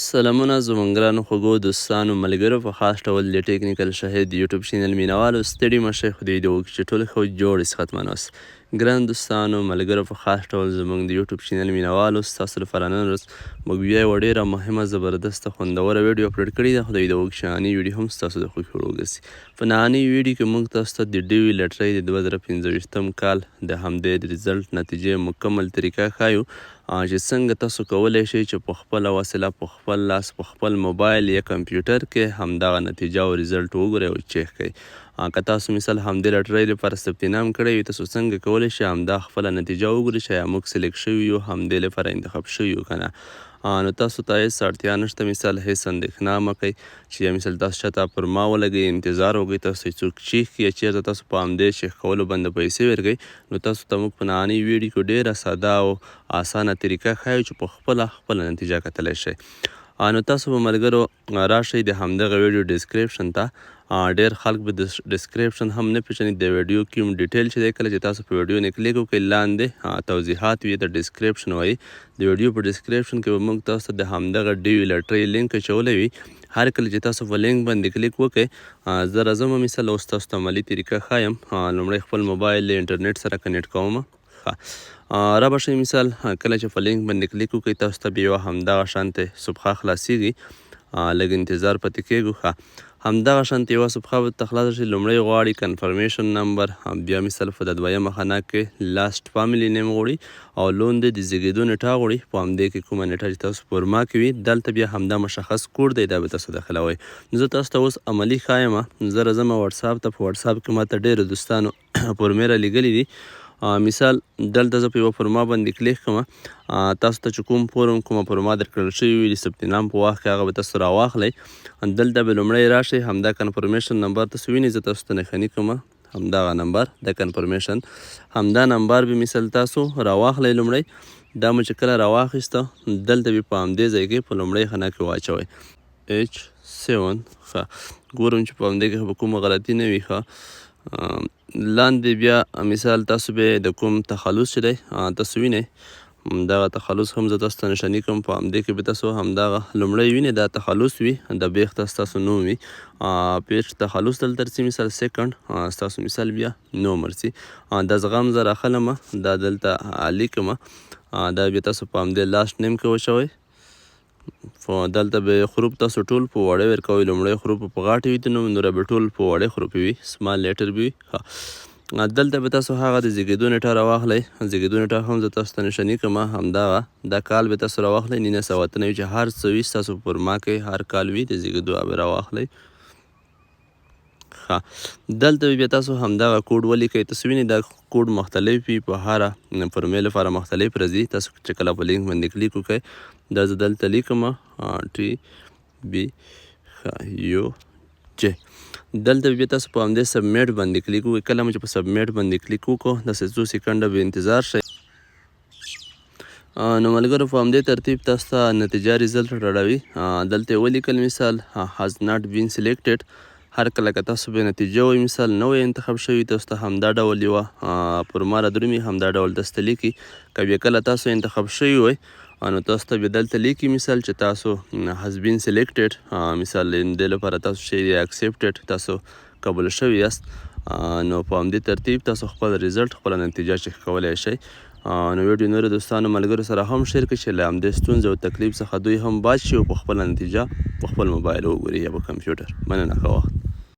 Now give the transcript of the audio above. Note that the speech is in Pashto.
سلامونه زموږ ګرانو خوږو دوستانو ملګرو په خاص ډول د ټیکنیکل شاهد یوټیوب چینل مینوالو ستړي مه شئ خدای دې وکړي چې ټول ښه جوړ صحتمند اوسئ. ګران دوستانو ملګرو په خاص ډول زموږ د یوټیوب چینل مینوالو ستاسو لپاره نن ورځ موږ بیا یوه ډېره مهمه زبردسته خوندوره ویډیو اپلوډ کړې ده. خدای دې وکړي چې نننۍ ویډیو هم ستاسو د خوښې وړ وګرځي. په نننۍ ویډیو کې موږ تاسو ته د ډیوي لټرۍ د 2025 کال د همدې د ریزلټ نتیجې مکمل طریقه ښایو چې څنګه تاسو کولی شئ چې په خپله وسیله په خپل لاس په خپل موبایل یا کمپیوټر کې همدغه نتیجه او ریزلټ وګورئ او چیک کړئ. که تاسو مثال همدې لټرۍ لپاره ثبت نام کړی وي تاسو څنګه کولی شئ همدا خپله نتیجه وګورئ چې آیا موږ سلیکټ شوي یو همدې لپاره انتخاب شوي یو که نه. نو تاسو ته هېڅ اړتیا نشته مثال هېڅ اندېښنه مه کوئ چې یا مثال تاسو چاته پر ما ولګئ انتظار وکړئ تاسو ته څوک چیک کړي یا چېرته تاسو په همدې چیک کولو باندې پیسې ورکوئ نو تاسو ته موږ په نننۍ ویډیو کې ډېره ساده او اسانه طریقه ښایو چې په خپله نتیجه کتلی شئ. نو تاسو به ملګرو راشئ د همدغه ویډیو ډسکریپشن ته. ډېر خلک به ډسکریپشن هم نه پېژني د ویډیو کوم ډیټیل چې دی کله چې تاسو په ویډیو نه کلیک وکړئ لاندې توضیحات وي د ډسکریپشن وایي د ویډیو په ډسکریپشن کې به موږ تاسو ته د همدغه ډیوي لټرۍ لینک اچولی وي. هر کله چې تاسو په لینک باندې کلیک وکړئ زه راځم مثال اوس تاسو ته عملي طریقه ښایم. لومړی خپل موبایل له انټرنیټ سره کنیکټ کوم. را به شئ مثال کله چې په لینک باندې کلیک وکړئ تاسو ته بیا همدغه شانتې صفحه خلاصیږي لږ انتظار پاتې کیږو. همدغه شانتې یوه صفحه به درته خلاصه شي. لومړی غواړي کنفرمیشن نمبر بیا مثال په د دویمه خانه کې لاست فامیلی نیم غواړي او لون دی د زیږېدو نیټه غواړي په همدې کې کومه نیټه چې تاسو پر ما کې وي دلته بیا همدا مشخص کوډ دی دا به تاسو داخلوئ. زه تاسو ته اوس عملي ښایم. زه راځم وټساپ ته. په وټساپ کې ماته ډېرو دوستانو فورمې رالیږلي دي. مثال دلته زه په یوه فورما باندې کلیک کوم. تاسو ته چې کوم فورم کومه فورما درکړل شوي وي د ثبت نام په وخت کې هغه به تاسو راواخلئ. دلته به لومړی راشئ همدا کنفرمیشن نمبر تاسو وینئ زه تاسو ته نښاني کوم همدغه نمبر د کنفرمیشن همدا نمبر به مثال تاسو راواخلئ. لومړی دا مو چې کله راواخیسته دلته به په همدې ځای کې په لومړۍ خانه کې واچوئ H7 ګورم چې په همدې کې به کومه غلطي نه وي. لاندې بیا مثال تاسو به د کوم تخلص چې دی تاسو وینئ دغه تخلص هم زه تاسو ته نښاني کوم. په همدې کې به تاسو همدغه لومړی وینئ دا تخلص وي د بیخته ستاسو نوم وي. پیج تخلص دلته رسي مثال سیکنډ ستاسو مثال بیا نوم رسي. د زغم زه راخلم دا دلته لیکم دا بیا تاسو په همدې لاست نیم کې وچوئ. دلته به حروف تاسو ټول په وړې ورکوئ. لومړی حروف په غاټې وي د نوم نوره به ټول په وړې حروف وي سمال لیټر به وي. دلته به تاسو هغه د زیږېدو نیټه راواخلئ. زیږېدو نیټه هم زه تاسو ته نښاني کوم همدغه دا کال به تاسو راواخلئ 1998 چې هر څه وي ستاسو په فورما کې هر کال وي د زیږېدو به راواخلئ. دلته بیا تاسو همدغه کوډ ولیکئ. تاسو وینئ دا کوډ مختلف وي په هره فورمې لپاره مختلف راځي. تاسو چې کله په لینک باندې کلیک وکړئ دا زه دلته لیکم TBUJ. دلته بیا تاسو په همدې سبمیټ باندې کلیک وکړئ. کله مو چې په سبمیټ باندې کلیک وکړو داسې څو سیکنډه به انتظار شئ. نو ملګرو په همدې ترتیب تاسو ته نتیجه ریزلټ راړوي. دلته یې ولیکل مثال has not been selected. هر کله که تاسو به نتیجه وایي مثال نوی انتخاب شوي تاسو ته همدا ډول یوه فورما رادرومي همدا ډول تاسو ته لیکي. که بیا کله تاسو انتخاب شوي وئ نو تاسو ته بیا دلته لیکي مثال چې تاسو has been selected مثال دې لپاره تاسو شئ accepted تاسو قبول شوي یاست. نو په همدې ترتیب تاسو خپل ریزلټ خپله نتیجه چک کولی شئ. نو ویډیو نورو دوستانو ملګرو سره هم شیر کړئ چې له همدې ستونزې او تکلیف څخه دوی هم بچ شي او په خپله نتیجه په خپل موبایل وګوري یا په کمپیوټر. مننه ښه وخت.